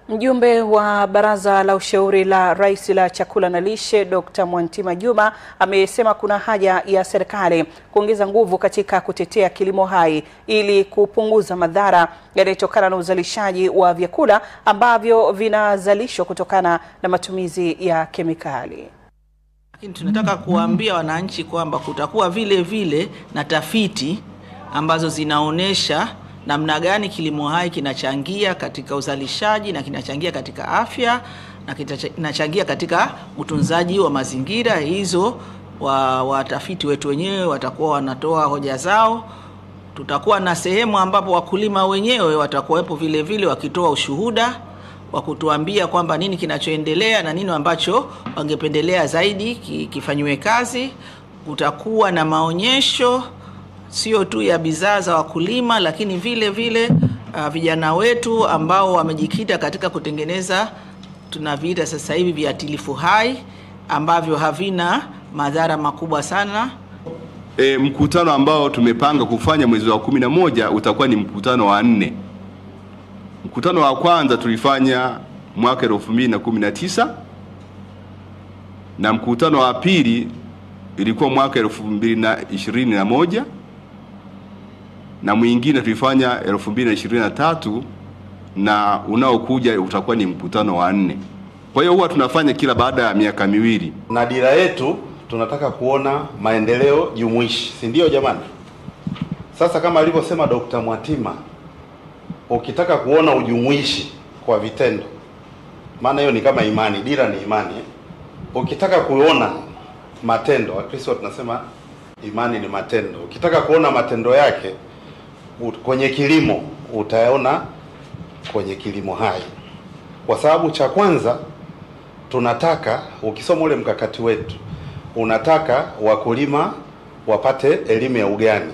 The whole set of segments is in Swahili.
Mjumbe wa Baraza la Ushauri la Rais la Chakula na Lishe, Dr. Mwantima Juma, amesema kuna haja ya serikali kuongeza nguvu katika kutetea kilimo hai ili kupunguza madhara yanayotokana na uzalishaji wa vyakula ambavyo vinazalishwa kutokana na matumizi ya kemikali. Lakini tunataka kuambia wananchi kwamba kutakuwa vile vile na tafiti ambazo zinaonesha namna gani kilimo hai kinachangia katika uzalishaji na kinachangia katika afya na kinachangia katika utunzaji wa mazingira. Hizo watafiti wetu wenyewe watakuwa wanatoa hoja zao. Tutakuwa na sehemu ambapo wakulima wenyewe watakuwepo vile vile wakitoa ushuhuda wa kutuambia kwamba nini kinachoendelea na nini ambacho wangependelea zaidi kifanywe kazi. Kutakuwa na maonyesho sio tu ya bidhaa za wakulima, lakini vile vile vijana wetu ambao wamejikita katika kutengeneza tunaviita sasa hivi viuatilifu hai ambavyo havina madhara makubwa sana. Mkutano ambao tumepanga kufanya mwezi wa 11 utakuwa ni mkutano wa 4. Mkutano wa kwanza tulifanya mwaka 2019 na mkutano wa pili ilikuwa mwaka 2021 na mwingine tulifanya 2023 na unaokuja utakuwa ni mkutano wa 4. Kwa hiyo huwa tunafanya kila baada ya miaka miwili. Na dira yetu tunataka kuona maendeleo jumuishi, si ndio jamani? Sasa kama alivyosema Dr. Mwantima, ukitaka kuona ujumuishi kwa vitendo, maana hiyo ni kama imani, dira ni imani. Ukitaka kuona matendo, Wakristo tunasema imani ni matendo. Ukitaka kuona matendo yake kwenye kilimo, utayaona kwenye kilimo hai. Kwa sababu cha kwanza tunataka, ukisoma ule mkakati wetu, unataka wakulima wapate elimu ya ugani,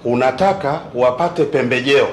unataka wapate pembejeo